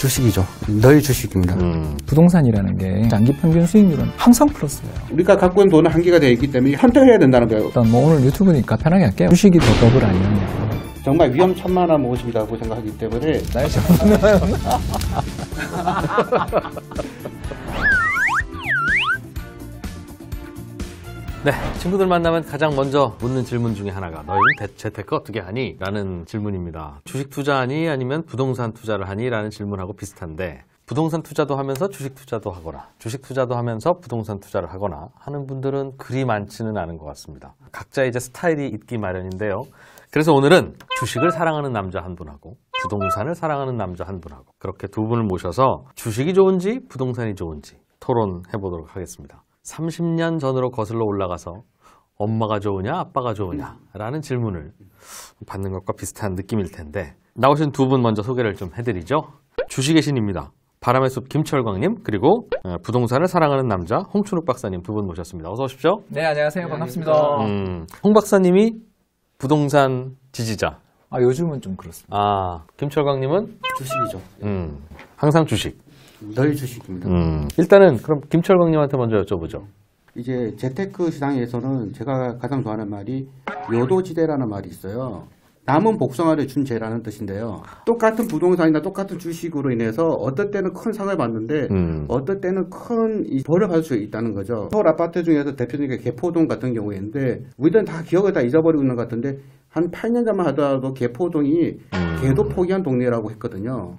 주식이죠. 늘 주식입니다. 부동산이라는 게 장기 평균 수익률은 항상 플러스예요. 우리가 갖고 있는 돈은 한계가 되어 있기 때문에 선택해야 된다는 거예요. 일단 뭐 오늘 유튜브니까 편하게 할게요. 주식이 더 버블 아니었냐. 정말 위험천만한 모습이라고 생각하기 때문에 나의 전문은 네, 친구들 만나면 가장 먼저 묻는 질문 중에 하나가 너희는 재테크 어떻게 하니? 라는 질문입니다. 주식 투자하니? 아니면 부동산 투자를 하니? 라는 질문하고 비슷한데 부동산 투자도 하면서 주식 투자도 하거나 주식 투자도 하면서 부동산 투자를 하거나 하는 분들은 그리 많지는 않은 것 같습니다. 각자 이제 스타일이 있기 마련인데요. 그래서 오늘은 주식을 사랑하는 남자 한 분하고 부동산을 사랑하는 남자 한 분하고 그렇게 두 분을 모셔서 주식이 좋은지 부동산이 좋은지 토론해 보도록 하겠습니다. 30년 전으로 거슬러 올라가서 엄마가 좋으냐 아빠가 좋으냐 라는 질문을 받는 것과 비슷한 느낌일 텐데 나오신 두 분 먼저 소개를 좀 해드리죠. 주식의 신입니다. 바람의 숲 김철광님 그리고 부동산을 사랑하는 남자 홍춘욱 박사님 두 분 모셨습니다. 어서 오십시오. 네, 안녕하세요. 반갑습니다. 홍 박사님이 부동산 지지자. 요즘은 좀 그렇습니다. 김철광님은 주식이죠. 항상 주식. 늘 주식입니다. 일단은 그럼 김철광님한테 먼저 여쭤보죠. 이제 재테크 시장에서는 제가 가장 좋아하는 말이 요도지대라는 말이 있어요. 남은 복숭아를 준 죄라는 뜻인데요. 똑같은 부동산이나 똑같은 주식으로 인해서 어떨 때는 큰 상을 받는데 어떨 때는 큰 벌을 받을 수 있다는 거죠. 서울 아파트 중에서 대표적인 게 개포동 같은 경우인데 우리들은 다 기억을 다 잊어버리고 있는 것 같은데 한 8년 전만 하더라도 개포동이 개도 포기한 동네라고 했거든요.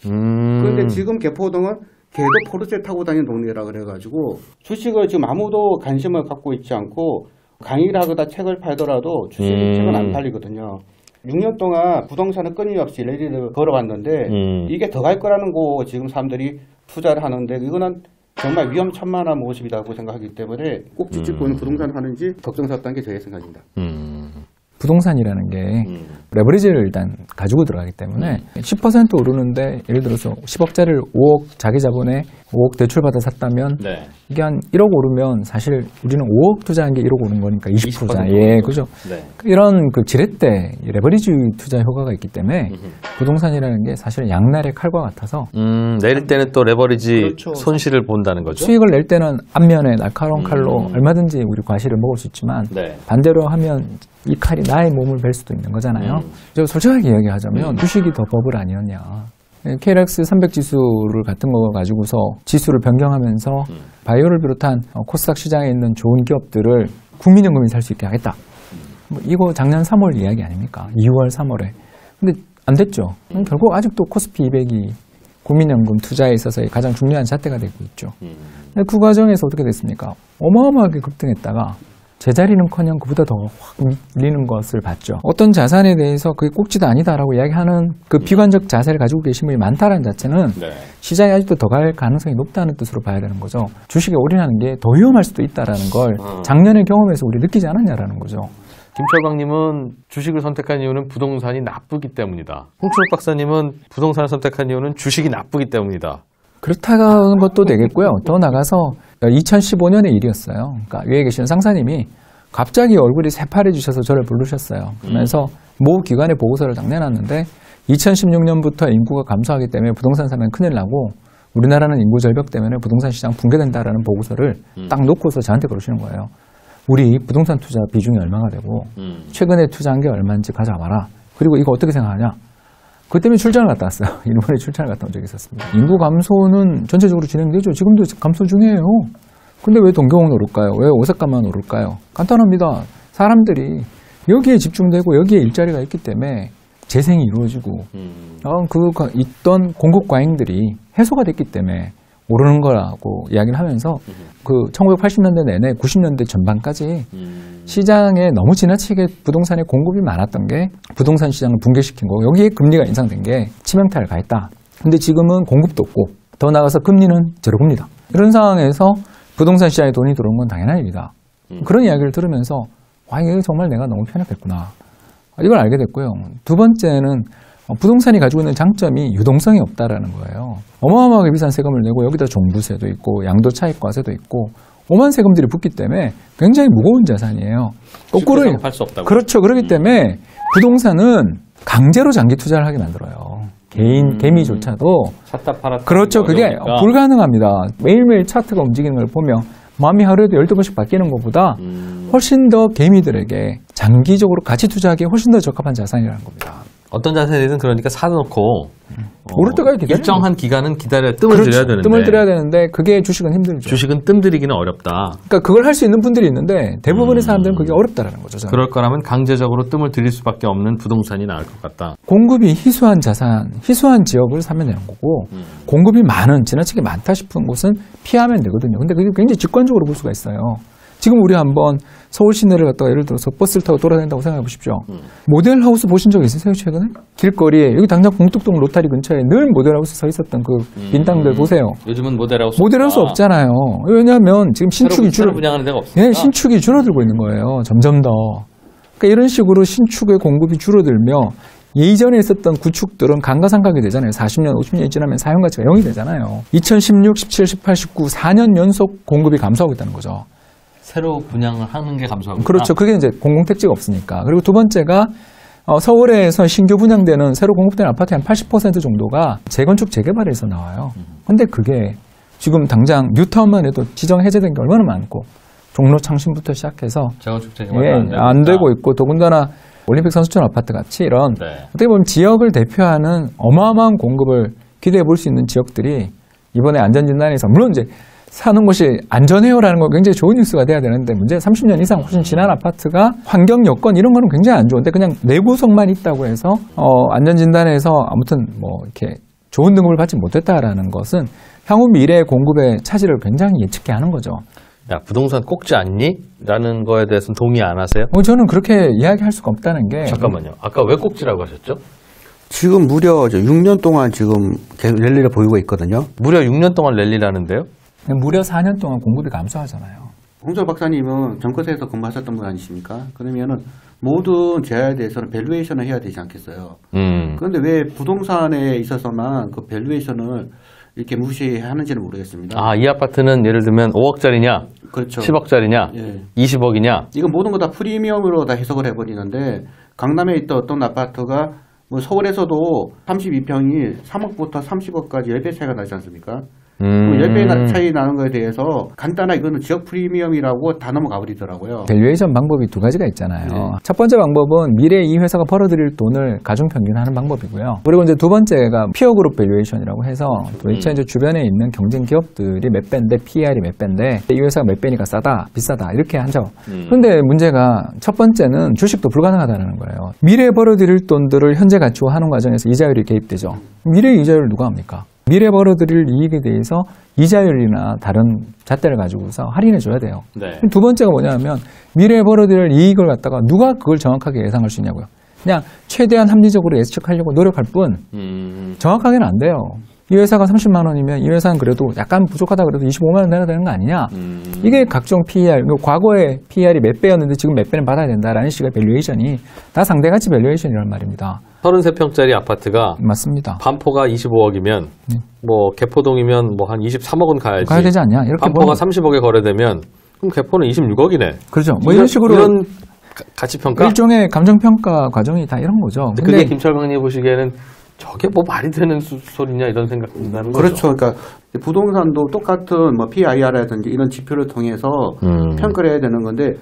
그런데 지금 개포동은 개도 포르쉐 타고 다니는 동네라 그래가지고 주식을 지금 아무도 관심을 갖고 있지 않고 강의를 하거나 책을 팔더라도 주식책은 안 팔리거든요. 6년 동안 부동산을 끊임없이 랠리를 걸어왔는데 이게 더 갈 거라는 거 지금 사람들이 투자를 하는데 이거는 정말 위험천만한 모습이라고 생각하기 때문에 꼭 지키고 있는 부동산을 하는지 걱정스럽다는 게 저의 생각입니다. 부동산이라는 게 레버리지를 일단 가지고 들어가기 때문에 10% 오르는데 예를 들어서 10억짜리를 5억 자기 자본에 5억 대출받아 샀다면 이게 한 1억 오르면 사실 우리는 5억 투자한 게 1억 오른 거니까 20%잖아요. 예, 그죠? 이런 그 지렛대 레버리지 투자 효과가 있기 때문에 부동산이라는 게 사실 양날의 칼과 같아서 내릴 때는 또 레버리지 그렇죠. 손실을 본다는 거죠. 수익을 낼 때는 앞면에 날카로운 칼로 얼마든지 우리 과실을 먹을 수 있지만 반대로 하면 이 칼이 나의 몸을 벨 수도 있는 거잖아요. 저 솔직하게 이야기하자면 주식이 더 버블 아니었냐. KLX 300 지수를 같은 거 가지고서 지수를 변경하면서 바이오를 비롯한 코스닥 시장에 있는 좋은 기업들을 국민연금이 살 수 있게 하겠다. 이거 작년 3월 이야기 아닙니까? 2월, 3월에. 근데 안 됐죠. 결국 아직도 코스피 200이 국민연금 투자에 있어서 가장 중요한 잣대가 되고 있죠. 그 과정에서 어떻게 됐습니까? 어마어마하게 급등했다가 제자리는커녕 그보다 더 확 밀리는 것을 봤죠. 어떤 자산에 대해서 그게 꼭지도 아니다라고 이야기하는 그 비관적 자세를 가지고 계신 분이 많다는 자체는 시장이 아직도 더 갈 가능성이 높다는 뜻으로 봐야 되는 거죠. 주식에 올인하는 게 더 위험할 수도 있다라는 걸 작년의 경험에서 우리 느끼지 않았냐라는 거죠. 김철광님은 주식을 선택한 이유는 부동산이 나쁘기 때문이다. 홍춘욱 박사님은 부동산을 선택한 이유는 주식이 나쁘기 때문이다. 그렇다는 것도 되겠고요. 더 나가서 2015년의 일이었어요. 그러니까 위에 계시는 상사님이 갑자기 얼굴이 새파래지셔서 저를 부르셨어요. 그러면서 모 기관의 보고서를 딱 내놨는데 2016년부터 인구가 감소하기 때문에 부동산 사면 큰일 나고 우리나라는 인구 절벽 때문에 부동산 시장 붕괴된다라는 보고서를 딱 놓고서 저한테 그러시는 거예요. 우리 부동산 투자 비중이 얼마가 되고 최근에 투자한 게 얼마인지 가져와봐라. 그리고 이거 어떻게 생각하냐. 그것 때문에 출장을 갔다 왔어요. 일본에 출장을 갔다 온 적이 있었습니다. 인구 감소는 전체적으로 진행되죠. 지금도 감소 중이에요. 근데 왜 동경은 오를까요? 왜 오사카만 오를까요? 간단합니다. 사람들이 여기에 집중되고 여기에 일자리가 있기 때문에 재생이 이루어지고 있던 공급 과잉들이 해소가 됐기 때문에 오르는 거라고 이야기를 하면서 그 1980년대 내내 90년대 전반까지 시장에 너무 지나치게 부동산의 공급이 많았던 게 부동산 시장을 붕괴시킨 거고 여기에 금리가 인상된 게 치명타를 가했다. 근데 지금은 공급도 없고 더 나아가서 금리는 제로금리다. 이런 상황에서 부동산 시장에 돈이 들어온 건 당연한 일이다. 그런 이야기를 들으면서 이게 정말 내가 너무 편협했구나. 이걸 알게 됐고요. 두 번째는 부동산이 가지고 있는 장점이 유동성이 없다라는 거예요. 어마어마하게 비싼 세금을 내고 여기다 종부세도 있고 양도차익과세도 있고 오만 세금들이 붙기 때문에 굉장히 무거운 자산이에요. 팔 수 없다고. 그렇죠. 그렇기 때문에 부동산은 강제로 장기 투자를 하게 만들어요. 개미조차도 샀다 팔았다. 그렇죠. 그게 불가능합니다. 매일매일 차트가 움직이는 걸 보면 마음이 하루에도 12번씩 바뀌는 것보다 훨씬 더 개미들에게 장기적으로 가치 투자하기에 훨씬 더 적합한 자산이라는 겁니다. 어떤 자산이든 그러니까 사놓고 오를 때까지 기다려야 일정한 기간은 기다려 뜸을 그렇죠. 들여야 되는데 뜸을 들여야 되는데 그게 주식은 힘들죠. 주식은 뜸 들이기는 어렵다. 그러니까 그걸 할 수 있는 분들이 있는데 대부분의 사람들은 그게 어렵다라는 거죠. 저는. 그럴 거라면 강제적으로 뜸을 들일 수밖에 없는 부동산이 나을 것 같다. 공급이 희소한 자산, 희소한 지역을 사면 되는 거고 공급이 많은, 지나치게 많다 싶은 곳은 피하면 되거든요. 근데 그게 굉장히 직관적으로 볼 수가 있어요. 지금 우리 한번 서울 시내를 갔다가 예를 들어서 버스를 타고 돌아다닌다고 생각해 보십시오. 모델하우스 보신 적 있으세요, 최근에? 길거리에, 여기 당장 공뚝동 로타리 근처에 늘 모델하우스 서 있었던 그 빈땅들 보세요. 요즘은 모델하우스 모델하우스 없잖아요. 왜냐하면 지금 신축이 분양하는 데가 없으니까. 예, 신축이 줄어들고 있는 거예요. 점점 더. 그러니까 이런 식으로 신축의 공급이 줄어들며 예전에 있었던 구축들은 감가상각이 되잖아요. 40년, 50년이 지나면 사용가치가 0이 되잖아요. 2016, 17, 18, 19, 4년 연속 공급이 감소하고 있다는 거죠. 새로 분양을 하는 게 감소하고 그렇죠. 그게 이제 공공택지가 없으니까. 그리고 두 번째가 서울에서 신규 분양되는 새로 공급되는 아파트의 한 80% 정도가 재건축 재개발에서 나와요. 근데 그게 지금 당장 뉴타운만 해도 지정 해제된 게 얼마나 많고 종로 창신부터 시작해서 재건축 재개발 안 되고 있고 더군다나 올림픽 선수촌 아파트 같이 이런 어떻게 보면 지역을 대표하는 어마어마한 공급을 기대해 볼 수 있는 지역들이 이번에 안전진단에서 물론 이제 사는 곳이 안전해요라는 건 굉장히 좋은 뉴스가 돼야 되는데 문제는 30년 이상 훨씬 지난 아파트가 환경 여건 이런 거는 굉장히 안 좋은데 그냥 내구성만 있다고 해서 안전진단에서 아무튼 뭐 이렇게 좋은 등급을 받지 못했다라는 것은 향후 미래의 공급의 차질을 굉장히 예측해 하는 거죠. 야, 부동산 꼭지 않니? 라는 거에 대해서는 동의 안 하세요? 저는 그렇게 이야기할 수가 없다는 게 잠깐만요. 아까 왜 꼭지라고 하셨죠? 지금 무려 6년 동안 지금 계속 랠리를 보이고 있거든요. 무려 6년 동안 랠리라는데요? 무려 4년 동안 공급이 감소하잖아요. 홍철 박사님은 정커스에서 근무하셨던 분 아니십니까? 그러면은 모든 제약에 대해서는 밸류에이션을 해야 되지 않겠어요. 그런데 왜 부동산에 있어서만 그 밸류에이션을 이렇게 무시하는지는 모르겠습니다. 아, 이 아파트는 예를 들면 5억짜리냐? 그렇죠. 10억짜리냐? 예. 20억이냐? 이건 모든 거 다 프리미엄으로 다 해석을 해버리는데 강남에 있던 어떤 아파트가 뭐 서울에서도 32평이 3억부터 30억까지 10배 차이가 나지 않습니까? 10배 차이 나는 거에 대해서 간단하게 이거는 지역 프리미엄이라고 다 넘어가 버리더라고요. 밸류에이션 방법이 두 가지가 있잖아요. 첫 번째 방법은 미래에 이 회사가 벌어들일 돈을 가중평균하는 방법이고요. 그리고 이제 두 번째가 피어그룹 밸류에이션이라고 해서 도대체 이제 주변에 있는 경쟁 기업들이 몇 배인데 PER이 몇 배인데 이 회사가 몇 배니까 싸다, 비싸다 이렇게 하죠. 그런데 문제가 첫 번째는 주식도 불가능하다는 거예요. 미래에 벌어들일 돈들을 현재 가치화하는 과정에서 이자율이 개입되죠. 미래 이자율을 누가 합니까? 미래 벌어들일 이익에 대해서 이자율이나 다른 잣대를 가지고서 할인해 줘야 돼요. 네. 두 번째가 뭐냐면 미래에 벌어들일 이익을 갖다가 누가 그걸 정확하게 예상할 수 있냐고요. 그냥 최대한 합리적으로 예측하려고 노력할 뿐 정확하게는 안 돼요. 이 회사가 30만 원이면 이 회사는 그래도 약간 부족하다 그래도 25만 원 내야 되는 거 아니냐. 이게 각종 PER, 과거에 PER이 몇 배였는데 지금 몇 배는 받아야 된다라는 식의 밸류에이션이 다 상대가치 밸류에이션이란 말입니다. 33평짜리 아파트가 맞습니다. 반포가 25억이면 뭐 개포동이면 뭐 한 23억은 가야지. 가야 되지 않냐? 이렇게 반포가 30억에 거래되면 그럼 개포는 26억이네. 그렇죠. 뭐 이런 식으로 이런 가치평가? 일종의 감정평가 과정이 다 이런 거죠. 근데 그게 김철광님 보시기에는 저게 뭐 말이 되는 소리냐 이런 생각 든다는 거죠. 그렇죠. 그러니까 부동산도 똑같은 뭐 PIR라든지 이런 지표를 통해서 평가를 해야 되는 건데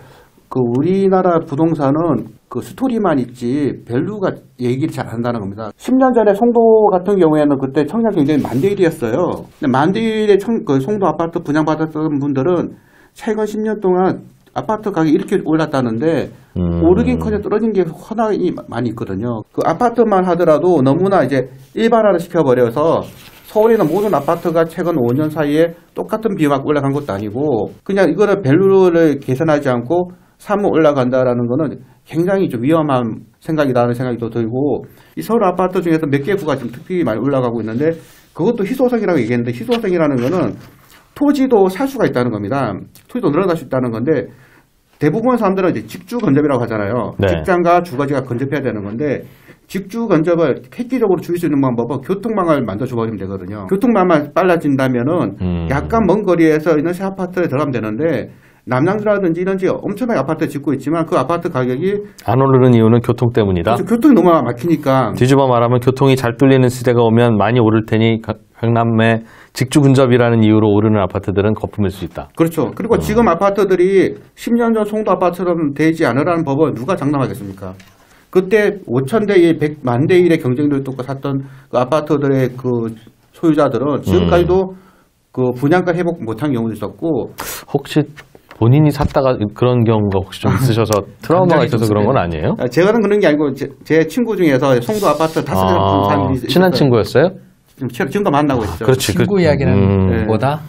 그 우리나라 부동산은 그 스토리만 있지 밸류가 얘기를 잘 안 한다는 겁니다. 10년 전에 송도 같은 경우에는 그때 청약 경쟁이 10,000대1이었어요. 근데 10,000대1의 그 송도 아파트 분양받았던 분들은 최근 10년 동안 아파트 가격이 이렇게 올랐다는데 오르긴커녕 떨어진 게 워낙에 많이 있거든요. 그 아파트만 하더라도 너무나 이제 일반화를 시켜버려서 서울에 있는 모든 아파트가 최근 5년 사이에 똑같은 비율만 올라간 것도 아니고 그냥 이거를 밸류를 계산하지 않고 사면 올라간다라는 거는 굉장히 좀 위험한 생각이라는 생각이 또 들고 이 서울 아파트 중에서 몇 개 구가 지금 특히 많이 올라가고 있는데 그것도 희소성이라고 얘기했는데 희소성이라는 거는 토지도 살 수가 있다는 겁니다. 토지도 늘어날 수 있다는 건데 대부분 사람들은 이제 직주 건접이라고 하잖아요. 네. 직장과 주거지가 건접해야 되는 건데 직주 건접을 획기적으로 줄일 수 있는 방법은 교통망을 만들어줘버리면 되거든요. 교통망만 빨라진다면은 약간 먼 거리에서 있는 새 아파트에 들어가면 되는데 남양주라든지 이런 지역 엄청나게 아파트 짓고 있지만 그 아파트 가격이 안 오르는 이유는 교통 때문이다. 교통이 너무 막히니까 뒤집어 말하면 교통이 잘 뚫리는 시대가 오면 많이 오를 테니 강남매 직주 근접이라는 이유로 오르는 아파트들은 거품일 수 있다. 그렇죠. 그리고 지금 아파트들이 10년 전 송도 아파트처럼 되지 않으라는 법을 누가 장담하겠습니까? 그때 5,000대 100만 대 1의 경쟁률을 뚫고 샀던 그 아파트들의 그 소유자들은 지금까지도 그 분양가 회복 못한 경우도 있었고 혹시 본인이 샀다가 그런 경우가 혹시 좀 있으셔서 트라우마가 있어서 그런 건 아니에요? 제가는 그런 게 아니고 제 친구 중에서 송도 아파트 다섯 개 사람이 친한 친구였어요? 지금도 만나고 있죠. 그렇지. 친구 이야기는 네. 보다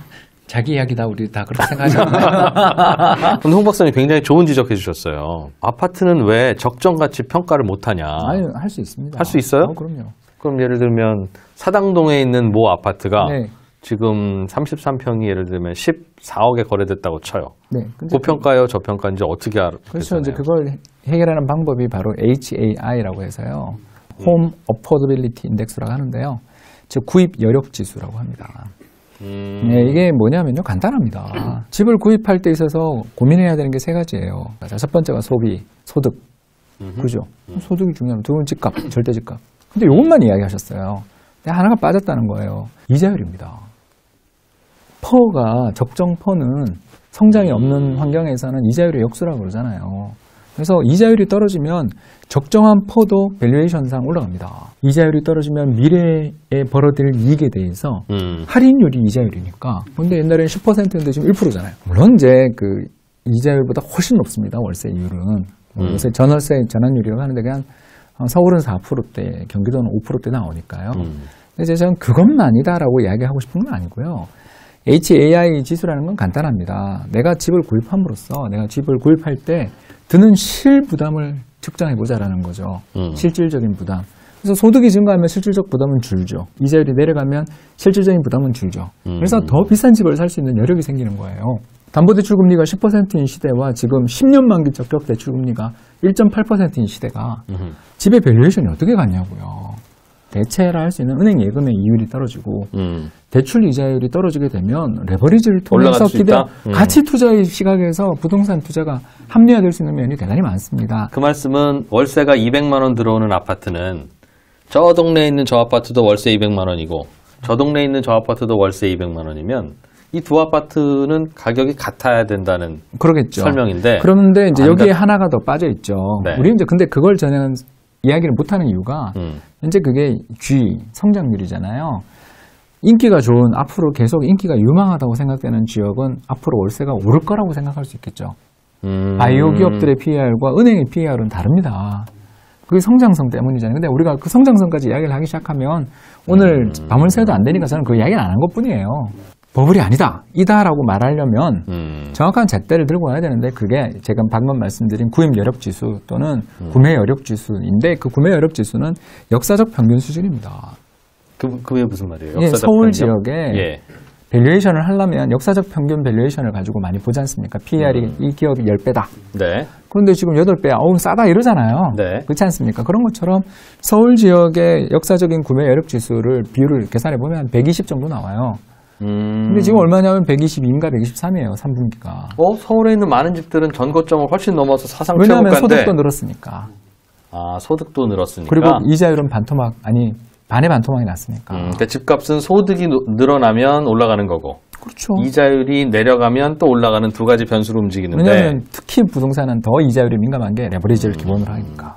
자기 이야기다 우리 다 그렇게 생각하잖아요. 근데 홍 박사님 굉장히 좋은 지적해 주셨어요. 아파트는 왜 적정가치 평가를 못하냐? 아니, 할 수 있습니다. 할 수 있어요? 그럼요. 그럼 예를 들면 사당동에 있는 모 아파트가 네. 지금 33평이 예를 들면 14억에 거래됐다고 쳐요. 네. 근데 고평가요, 저평가인지 어떻게 알아요? 그렇죠. 이제 그걸 해결하는 방법이 바로 HAI라고 해서요. Home Affordability Index라고 하는데요. 즉 구입 여력 지수라고 합니다. 네, 이게 뭐냐면요. 간단합니다. 집을 구입할 때 있어서 고민해야 되는 게 세 가지예요. 자, 첫 번째가 소비, 소득. 그죠? 소득이 중요하면 두 번째 집값, 절대 집값. 근데 이것만 이야기하셨어요. 근데 하나가 빠졌다는 거예요. 이자율입니다. 퍼가 적정 퍼는 성장이 없는 환경에서는 이자율의 역수라고 그러잖아요. 그래서 이자율이 떨어지면 적정한 퍼도 밸류에이션상 올라갑니다. 이자율이 떨어지면 미래에 벌어들일 이익에 대해서 할인율이 이자율이니까. 근데 옛날에는 10%였는데 지금 1%잖아요. 물론 이제 그 이자율보다 훨씬 높습니다. 월세 이율은. 요새 전월세 전환율이라고 하는데 그냥 서울은 4%대, 경기도는 5%대 나오니까요. 근데 저는 그것만이다라고 이야기하고 싶은 건 아니고요. HAI 지수라는 건 간단합니다. 내가 집을 구입함으로써 내가 집을 구입할 때 드는 실부담을 측정해보자라는 거죠. 실질적인 부담. 그래서 소득이 증가하면 실질적 부담은 줄죠. 이자율이 내려가면 실질적인 부담은 줄죠. 그래서 더 비싼 집을 살 수 있는 여력이 생기는 거예요. 담보대출금리가 10%인 시대와 지금 10년 만기 적격 대출금리가 1.8%인 시대가 집의 밸류에이션이 어떻게 갔냐고요. 대체를 할 수 있는 은행 예금의 이율이 떨어지고 대출 이자율이 떨어지게 되면 레버리지를 통해서 가치 투자의 시각에서 부동산 투자가 합리화될 수 있는 면이 대단히 많습니다. 그 말씀은 월세가 200만 원 들어오는 아파트는 저 동네에 있는 저 아파트도 월세 200만 원이고 저 동네에 있는 저 아파트도 월세 200만 원이면 이 두 아파트는 가격이 같아야 된다는 그러겠죠. 설명인데 그런데 이제 여기에 하나가 더 빠져 있죠. 네. 우리 이제 근데 그걸 저는 이야기를 못하는 이유가 이제 그게 G 성장률이잖아요. 인기가 좋은 앞으로 계속 인기가 유망하다고 생각되는 지역은 앞으로 월세가 오를 거라고 생각할 수 있겠죠. 바이오 기업들의 PER과 은행의 PER은 다릅니다. 그게 성장성 때문이잖아요. 근데 우리가 그 성장성까지 이야기를 하기 시작하면 오늘 밤을 새도 안 되니까 저는 그 이야기는 안 한 것뿐이에요. 버블이 아니다, 이다라고 말하려면 정확한 잣대를 들고 가야 되는데 그게 제가 방금 말씀드린 구입 여력 지수 또는 구매 여력 지수인데 그 구매 여력 지수는 역사적 평균 수준입니다. 그게 무슨 말이에요? 예, 역사적 서울 평균? 지역에 예. 밸류에이션을 하려면 역사적 평균 밸류에이션을 가지고 많이 보지 않습니까? PER이 이 기업이 10배다. 네. 그런데 지금 8배, 어우, 싸다 이러잖아요. 네. 그렇지 않습니까? 그런 것처럼 서울 지역의 역사적인 구매 여력 지수를 비율을 계산해보면 한 120 정도 나와요. 근데 지금 얼마냐면 122인가 123이에요, 3분기가. 서울에 있는 많은 집들은 전 고점을 훨씬 넘어서 사상 왜냐하면 최고가인데. 소득도 늘었으니까. 아, 소득도 늘었으니까. 그리고 이자율은 반토막, 아니, 반의 반토막이 났으니까. 그러니까 집값은 소득이 늘어나면 올라가는 거고. 그렇죠. 이자율이 내려가면 또 올라가는 두 가지 변수로 움직이는데. 왜냐하면 특히 부동산은 더 이자율이 민감한 게 레버리지를 기본으로 하니까.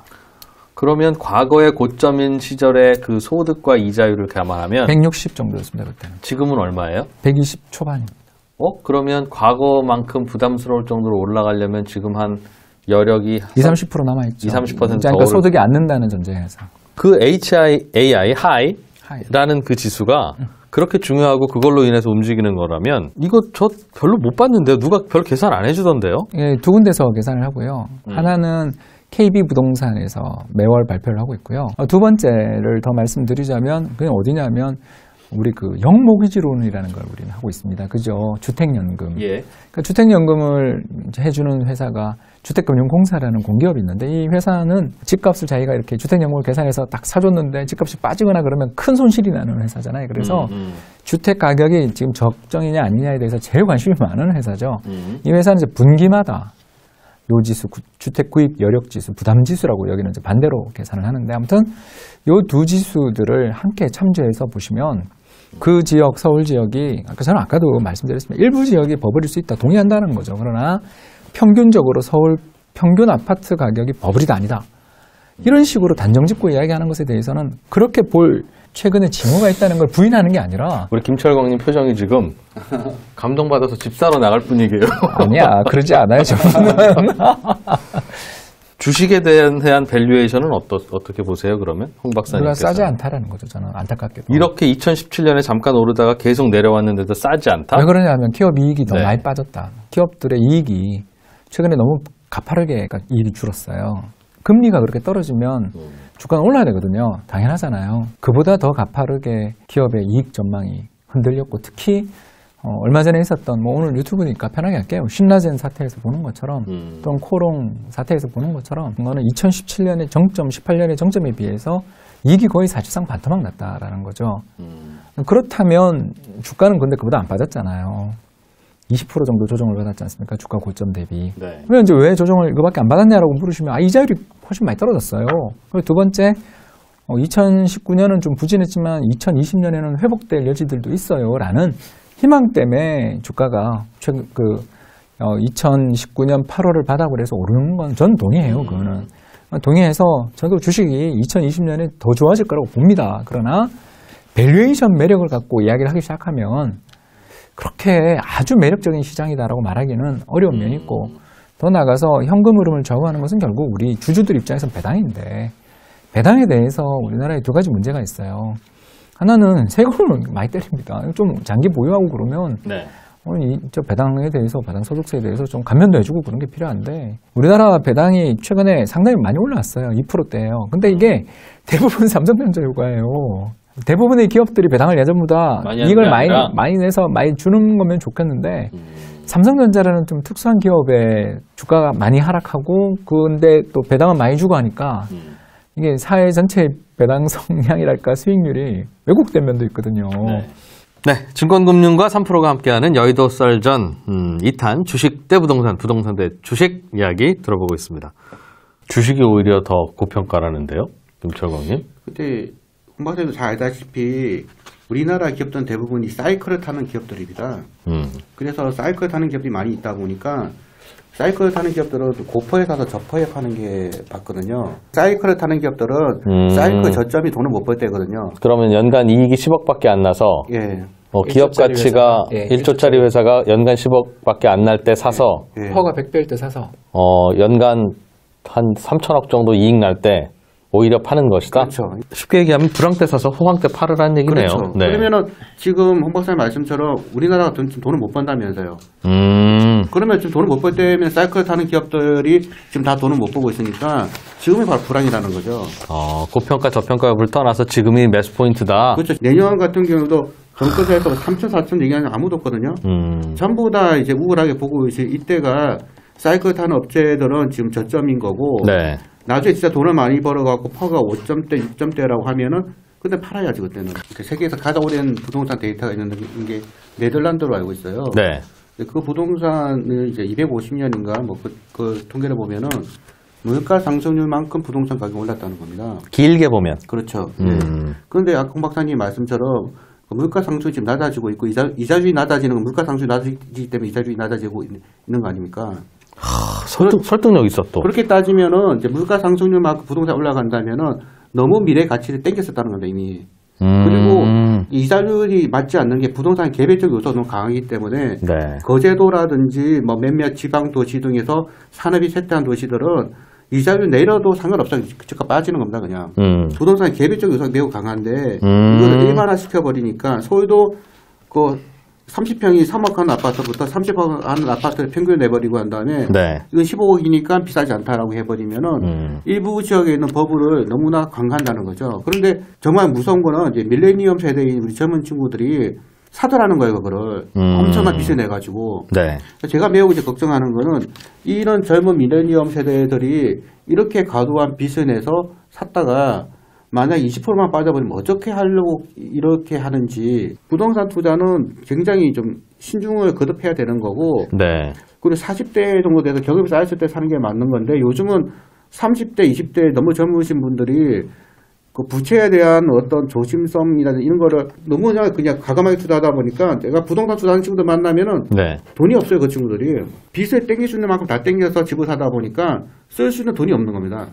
그러면 과거의 고점인 시절의 그 소득과 이자율을 감안하면 160 정도였습니다, 그때는. 지금은 얼마예요? 120 초반입니다. 그러면 과거만큼 부담스러울 정도로 올라가려면 지금 한 여력이 20-30% 남아있죠. 20-30% 더 그러니까 소득이 안 는다는 전제에서. 그 HIAI, 하이라는 그 지수가 그렇게 중요하고 그걸로 인해서 움직이는 거라면 이거 저 별로 못 봤는데요. 누가 별 계산 안 해주던데요? 예, 두 군데서 계산을 하고요. 하나는 KB 부동산에서 매월 발표를 하고 있고요. 두 번째를 더 말씀드리자면 그냥 어디냐면 우리 그 영모기지론이라는 걸 우리는 하고 있습니다. 그죠? 주택연금. 예. 그러니까 주택연금을 해주는 회사가 주택금융공사라는 공기업이 있는데 이 회사는 집값을 자기가 이렇게 주택연금을 계산해서 딱 사줬는데 집값이 빠지거나 그러면 큰 손실이 나는 회사잖아요. 그래서 주택 가격이 지금 적정이냐 아니냐에 대해서 제일 관심이 많은 회사죠. 이 회사는 이제 분기마다 요지수, 주택 구입 여력 지수, 부담 지수라고 여기는 이제 반대로 계산을 하는데 아무튼 요 두 지수들을 함께 참조해서 보시면 그 지역, 서울 지역이 저는 아까도 말씀드렸습니다. 일부 지역이 버블일 수 있다. 동의한다는 거죠. 그러나 평균적으로 서울 평균 아파트 가격이 버블이 아니다. 이런 식으로 단정짓고 이야기하는 것에 대해서는 그렇게 볼 최근에 징후가 있다는 걸 부인하는 게 아니라 우리 김철광님 표정이 지금 감동받아서 집 사러 나갈 분위기예요. 아니야. 그러지 않아요. 저는. 주식에 대한 밸류에이션은 어떻게 보세요, 그러면? 홍 박사님께서. 우리가 싸지 않다라는 거죠. 저는 안타깝게도. 이렇게 2017년에 잠깐 오르다가 계속 내려왔는데도 싸지 않다? 왜 그러냐면 기업 이익이 너무 네. 많이 빠졌다. 기업들의 이익이 최근에 너무 가파르게 이익이 줄었어요. 금리가 그렇게 떨어지면 주가는 올라야 되거든요. 당연하잖아요. 그보다 더 가파르게 기업의 이익 전망이 흔들렸고 특히 얼마 전에 있었던 오늘 유튜브니까 편하게 할게요. 신라젠 사태에서 보는 것처럼 또는 코롱 사태에서 보는 것처럼 그거는 2017년의 정점, 18년의 정점에 비해서 이익이 거의 사실상 반토막 났다라는 거죠. 그렇다면 주가는 근데 그보다 안 빠졌잖아요. 20% 정도 조정을 받았지 않습니까? 주가 고점 대비. 네. 그러면 이제 왜 조정을 이거밖에 안 받았냐라고 물으시면 이자율이 훨씬 많이 떨어졌어요. 그리고 두 번째 2019년은 좀 부진했지만 2020년에는 회복될 여지들도 있어요라는 희망 때문에 주가가 2019년 8월을 바닥으로 해서 오르는 건 전 동의해요. 그거는 동의해서 저도 주식이 2020년에 더 좋아질 거라고 봅니다. 그러나 밸류에이션 매력을 갖고 이야기를 하기 시작하면 그렇게 아주 매력적인 시장이다라고 말하기는 어려운 면이 있고 더 나아가서 현금 흐름을 좌우하는 것은 결국 우리 주주들 입장에서는 배당인데 배당에 대해서 우리나라에 두 가지 문제가 있어요. 하나는 세금을 많이 때립니다. 좀 장기 보유하고 그러면 네. 저 배당에 대해서 배당 소득세에 대해서 좀 감면도 해주고 그런 게 필요한데 우리나라 배당이 최근에 상당히 많이 올라왔어요. 2%대예요. 근데 이게 대부분 삼성전자 효과예요. 대부분의 기업들이 배당을 예전보다 이익을 많이 내서 많이 주는 거면 좋겠는데 삼성전자라는 좀 특수한 기업의 주가가 많이 하락하고 근데 또 배당을 많이 주고 하니까 이게 사회 전체의 배당 성향이랄까 수익률이 왜곡된 면도 있거든요. 네, 증권금융과 3프로가 함께하는 여의도 썰전 2탄 주식 대 부동산, 부동산 대 주식 이야기 들어보고 있습니다. 주식이 오히려 더 고평가라는데요, 김철광님? 그때 홍 박사님도 잘 알다시피 우리나라 기업들은 대부분이 사이클을 타는 기업들입니다. 그래서 사이클 타는 기업들이 많이 있다 보니까 사이클을 타는 기업들은 고퍼에 사서 저퍼에 파는 게 맞거든요. 사이클을 타는 기업들은 사이클 저점이 돈을 못 벌 때거든요. 그러면 연간 이익이 10억밖에 안 나서 예. 기업 가치가 1조짜리 회사가 연간 10억밖에 안 날 때 사서 예. 허가 100배일 때 사서 연간 한 3천억 정도 이익 날 때 오히려 파는 것이다. 그렇죠. 쉽게 얘기하면 불황 때 사서 호황 때 팔으라는 얘기네요. 그렇죠. 네. 그러면은 지금 홍 박사님 말씀처럼 우리나라가 돈을 못 번다면서요. 그러면 지금 돈을 못 벌 때면 사이클 타는 기업들이 지금 다 돈을 못 벌고 있으니까 지금이 바로 불황이라는 거죠. 고평가 저평가가 불타나서 지금이 매수 포인트다. 그렇죠. 내년 같은 경우도 정권사에서 3천, 4천 얘기하는 아무도 없거든요. 전부 다 이제 우울하게 보고 있을 이때가 사이클 타는 업체들은 지금 저점인 거고 네. 나중에 진짜 돈을 많이 벌어갖고 퍼가 5점대, 6점대라고 하면은 근데 팔아야지 그때는. 세계에서 가장 오랜 부동산 데이터가 있는 게 네덜란드로 알고 있어요. 네. 그 부동산을 이제 250년인가 그 통계를 보면은 물가 상승률만큼 부동산 가격이 올랐다는 겁니다. 길게 보면. 그렇죠. 그런데 아까 홍 박사님 말씀처럼 물가 상승이 지금 낮아지고 있고 이자율이 낮아지는 건 물가 상승이 낮아지기 때문에 이자율이 낮아지고 있는 거 아닙니까? 설득력 있어 또. 그렇게 따지면은 이제 물가 상승률만큼 부동산 올라간다면은 너무 미래 가치를 땡겼었다는 겁니다 이미. 그리고 이자율이 맞지 않는 게 부동산 개별적 요소가 너무 강하기 때문에 네. 거제도라든지 뭐 몇몇 지방 도시 등에서 산업이 쇠퇴한 도시들은 이자율 내려도 상관없어요. 주가 빠지는 겁니다 그냥. 부동산 개별적 요소가 매우 강한데 이거를 일반화 시켜버리니까 서울도 그 30평이 3억 하는 아파트부터 30억 하는 아파트를 평균 내버리고 한 다음에 네. 이건 15억이니까 비싸지 않다라고 해버리면은 일부 지역에 있는 버블을 너무나 강화한다는 거죠. 그런데 정말 무서운 거는 이제 밀레니엄 세대인 우리 젊은 친구들이 사들하는 거예요, 그거를. 엄청난 빚을 내가지고. 네. 제가 매우 이제 걱정하는 거는 이런 젊은 밀레니엄 세대들이 이렇게 과도한 빚을 내서 샀다가 만약 20%만 빠져버리면 어떻게 하려고 이렇게 하는지 부동산 투자는 굉장히 좀 신중을 거듭해야 되는 거고 네. 그리고 40대 정도 돼서 경험이 쌓였을 때 사는 게 맞는 건데 요즘은 30대, 20대 너무 젊으신 분들이 그 부채에 대한 어떤 조심성이라든지 이런 거를 너무 그냥 과감하게 투자하다 보니까 내가 부동산 투자하는 친구들 만나면은 네. 돈이 없어요, 그 친구들이. 빚을 땡길 수 있는 만큼 다 땡겨서 집을 사다 보니까 쓸 수 있는 돈이 없는 겁니다.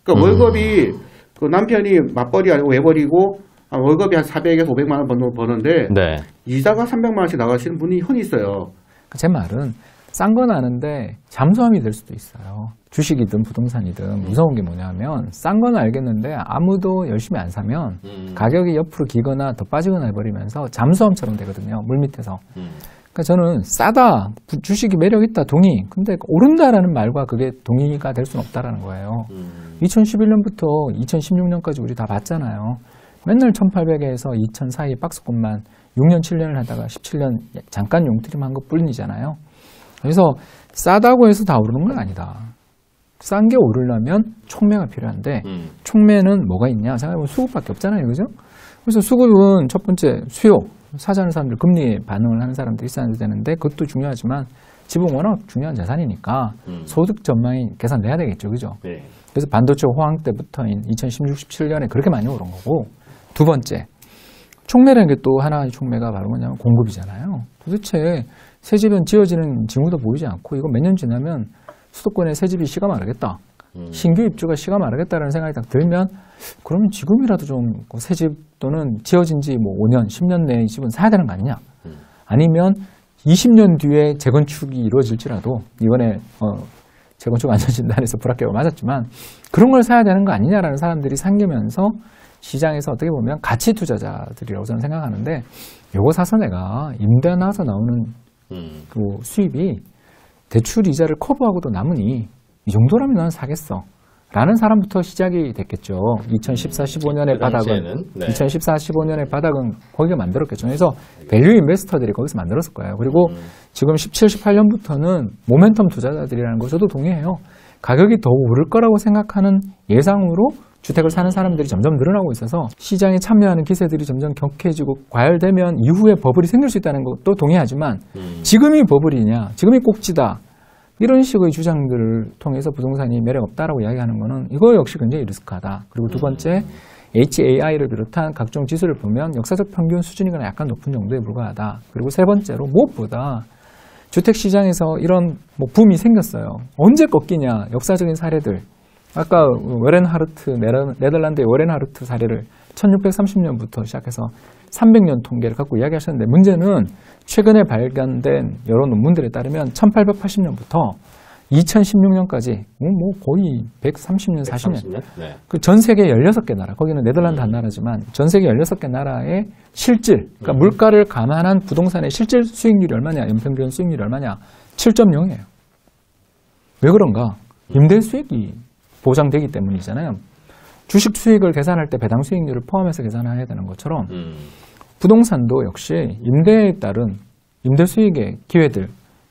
그러니까 월급이 그 남편이 맞벌이 아니고 외벌이고 월급이 한 400에서 500만 원 버는데 네. 이자가 300만 원씩 나가시는 분이 흔히 있어요. 제 말은 싼 건 아는데 잠수함이 될 수도 있어요. 주식이든 부동산이든 무서운 게 뭐냐면 싼 건 알겠는데 아무도 열심히 안 사면 가격이 옆으로 기거나 더 빠지거나 해버리면서 잠수함처럼 되거든요. 물밑에서. 그러니까 저는 싸다, 주식이 매력 있다, 동의. 근데 오른다라는 말과 그게 동의가 될 수는 없다라는 거예요. 2011년부터 2016년까지 우리 다 봤잖아요. 맨날 1800에서 2000 사이 박스권만 6년, 7년을 하다가 17년 잠깐 용트림한 것 뿐이잖아요. 그래서 싸다고 해서 다 오르는 건 아니다. 싼 게 오르려면 촉매가 필요한데 촉매는 뭐가 있냐? 생각해보면 수급밖에 없잖아요. 그죠? 그래서 수급은 첫 번째 수요. 사자는 사람들, 금리에 반응을 하는 사람들이 있어야 되는데 그것도 중요하지만 집은 워낙 중요한 자산이니까 소득 전망이 계산돼야 되겠죠. 그죠? 네. 그래서 반도체 호황 때부터인 2016, 17년에 그렇게 많이 오른 거고 두 번째, 촉매라는 게 또 하나의 촉매가 바로 뭐냐면 공급이잖아요. 도대체 새 집은 지어지는 징후도 보이지 않고 이거 몇 년 지나면 수도권에 새 집이 시가 마르겠다. 신규 입주가 시가 마르겠다라는 생각이 딱 들면 그러면 지금이라도 좀 새 집 또는 지어진 지 뭐 5년, 10년 내에 집은 사야 되는 거 아니냐. 아니면 20년 뒤에 재건축이 이루어질지라도 이번에 재건축 안전진단에서 불합격을 맞았지만 그런 걸 사야 되는 거 아니냐라는 사람들이 생기면서 시장에서 어떻게 보면 가치 투자자들이라고 저는 생각하는데 요거 사서 내가 임대 나서 나오는 그 수입이 대출 이자를 커버하고도 남으니 이 정도라면 나는 사겠어. 라는 사람부터 시작이 됐겠죠. 2014, 15년의 바닥은, 네. 2014, 15년의 바닥은 거기가 만들었겠죠. 그래서 밸류 인베스터들이 거기서 만들었을 거예요. 그리고 지금 17, 18년부터는 모멘텀 투자자들이라는 거 저도 동의해요. 가격이 더 오를 거라고 생각하는 예상으로 주택을 사는 사람들이 점점 늘어나고 있어서 시장에 참여하는 기세들이 점점 격해지고 과열되면 이후에 버블이 생길 수 있다는 것도 동의하지만 지금이 버블이냐, 지금이 꼭지다. 이런 식의 주장들을 통해서 부동산이 매력 없다라고 이야기하는 거는 이거 역시 굉장히 리스크하다. 그리고 두 번째, HAI를 비롯한 각종 지수를 보면 역사적 평균 수준이거나 약간 높은 정도에 불과하다. 그리고 세 번째로 무엇보다 주택시장에서 이런 뭐 붐이 생겼어요. 언제 꺾이냐, 역사적인 사례들. 아까 워렌 하르트, 네덜란드의 워렌 하르트 사례를 1630년부터 시작해서 300년 통계를 갖고 이야기하셨는데 문제는 최근에 발견된 여러 논문들에 따르면 1880년부터 2016년까지 뭐 거의 130년, 40년. 네. 그 전 세계 16개 나라, 거기는 네덜란드 한 나라지만 전 세계 16개 나라의 실질, 그러니까 물가를 감안한 부동산의 실질 수익률이 얼마냐, 연평균 수익률이 얼마냐, 7.0이에요. 왜 그런가? 임대 수익이 보장되기 때문이잖아요. 주식 수익을 계산할 때 배당 수익률을 포함해서 계산해야 되는 것처럼 부동산도 역시 임대에 따른 임대 수익의 기회들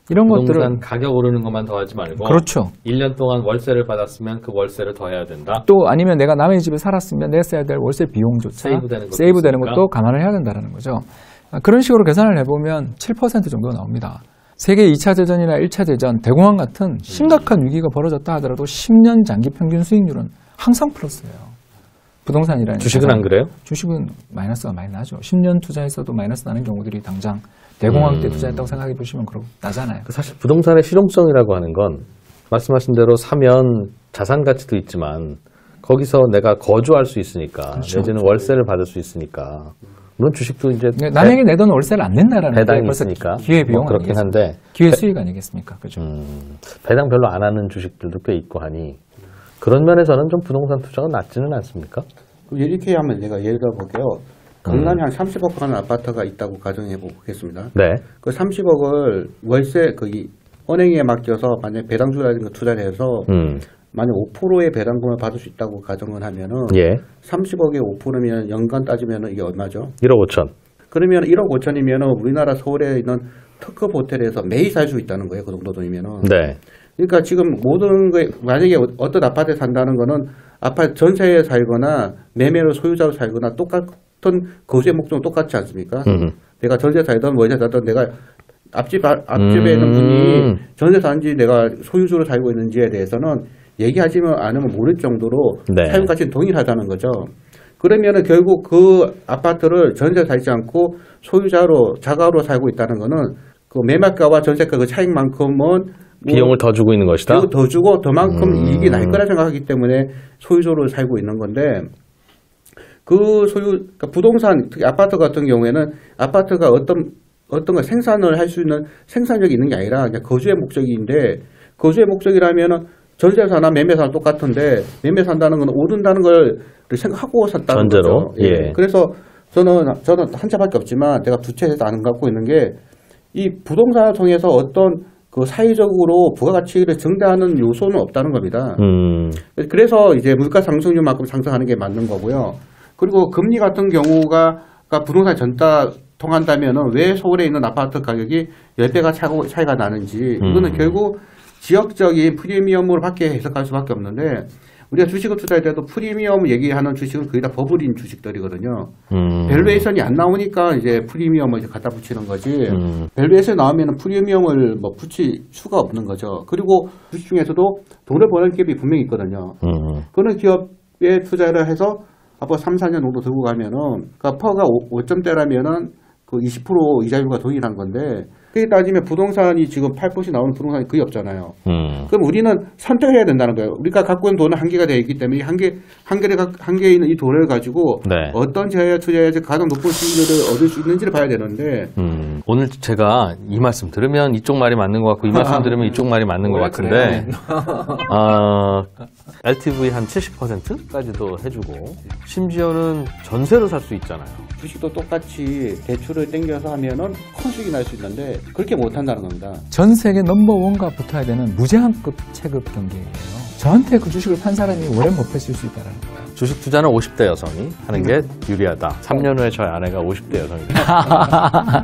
이런 부동산 것들을 가격 오르는 것만 더하지 말고 그렇죠. 1년 동안 월세를 받았으면 그 월세를 더해야 된다. 또 아니면 내가 남의 집에 살았으면 내가 써야 될 월세 비용조차 세이브되는 것도 감안을 해야 된다는 거죠. 그런 식으로 계산을 해보면 7% 정도 나옵니다. 세계 2차 대전이나 1차 대전, 대공황 같은 심각한 위기가 벌어졌다 하더라도 10년 장기 평균 수익률은 항상 플러스예요. 부동산이라는 주식은 안 그래요? 주식은 마이너스가 많이 나죠. 10년 투자했어도 마이너스 나는 경우들이 당장 대공황 때 투자했다고 생각해 보시면 그렇고 나잖아요. 사실 부동산의 실용성이라고 하는 건 말씀하신 대로 사면 자산 가치도 있지만 거기서 내가 거주할 수 있으니까 그렇죠. 내지는 월세를 받을 수 있으니까 물론 주식도 이제 남에게 내던 월세를 안 낸다라는 배당이 게 벌써 있으니까 기회 비용 그렇긴 한데 기회 수익 아니겠습니까? 그죠? 배당 별로 안 하는 주식들도 꽤 있고 하니 그런 면에서는 좀 부동산 투자가 낫지는 않습니까? 이렇게 하면 내가 예를 들어볼게요. 강남에 한 30억 하는 아파트가 있다고 가정해 보겠습니다. 네. 그 30억을 월세 거기 은행에 맡겨서 만약 배당주라든가 투자를 해서 만약 5%의 배당금을 받을 수 있다고 가정을 하면은 예. 30억에 5%면 연간 따지면 이게 얼마죠? 1억 5천. 그러면 1억 5천이면 우리나라 서울에 있는 특급 호텔에서 매일 살 수 있다는 거예요. 그 정도 돈이면은. 네. 그러니까 지금 모든 게 만약에 어떤 아파트에 산다는 거는 아파트 전세에 살거나 매매로 소유자로 살거나 똑같은 거주의 목적은 똑같지 않습니까? 내가 전세 살던 뭐에 살던 내가 앞집에 있는 분이 전세 사는지 내가 소유주로 살고 있는지에 대해서는 얘기하지만 않으면 모를 정도로 네. 사용 가치는 동일하다는 거죠. 그러면은 결국 그 아파트를 전세 살지 않고 소유자로 자가로 살고 있다는 거는 그 매매가와 전세가 그 차익만큼은 비용을 더 주고 있는 것이다. 비용을 더 주고 더만큼 이익이 날 거라 생각하기 때문에 소유주로 살고 있는 건데 그 그러니까 부동산 특히 아파트 같은 경우에는 아파트가 어떤 걸 생산을 할 수 있는 생산력이 있는 게 아니라 그냥 거주의 목적인데 거주의 목적이라면은 전세사나 매매사나 똑같은데 매매 산다는 건 오른다는 걸 생각하고 샀다는 전제로? 거죠. 예. 그래서 저는 한 채밖에 없지만 제가 두 채에서 안 갖고 있는 게 이 부동산을 통해서 어떤 그 사회적으로 부가가치를 증대하는 요소는 없다는 겁니다. 그래서 이제 물가 상승률만큼 상승하는 게 맞는 거고요. 그리고 금리 같은 경우가 부동산 전다 통한다면은 왜 서울에 있는 아파트 가격이 10배가 차이가 나는지 이거는 결국 지역적인 프리미엄으로 밖에 해석할 수밖에 없는데 우리가 주식을 투자할 때도 프리미엄 얘기하는 주식은 거의 다 버블인 주식들이거든요. 밸류에이션이 안 나오니까 이제 프리미엄을 이제 갖다 붙이는 거지. 밸류에이션 나오면 프리미엄을 뭐 붙일 수가 없는 거죠. 그리고 주식 중에서도 돈을 버는 기업이 분명히 있거든요. 그런 기업에 투자를 해서 앞으로 3, 4년 정도 들고 가면은 그러니까 퍼가 5점대라면은 그 20% 이자율과 동일한 건데 그렇게 따지면 부동산이 지금 8% 나오는 부동산이 거의 없잖아요. 그럼 우리는 선택해야 된다는 거예요. 우리가 갖고 있는 돈은 한계가 되어 있기 때문에 한계에 있는 이 돈을 가지고 네. 어떤 제야 투자해야지 가장 높은 수익률을 얻을 수 있는지를 봐야 되는데 오늘 제가 이 말씀 들으면 이쪽 말이 맞는 것 같고 이 말씀 들으면 이쪽 말이 맞는 것 같은데 LTV 한 70%까지도 해주고 심지어는 전세로 살 수 있잖아요. 주식도 똑같이 대출을 땡겨서 하면은 큰 수익이 날 수 있는데 그렇게 못한다는 겁니다. 전 세계 넘버원과 붙어야 되는 무제한급 체급 경기예요. 저한테 그 주식을 판 사람이 오랜 버핏일 수 있다는 거예요. 주식 투자는 50대 여성이 하는 게 유리하다. 3년 후에 저희 아내가 50대 여성이다.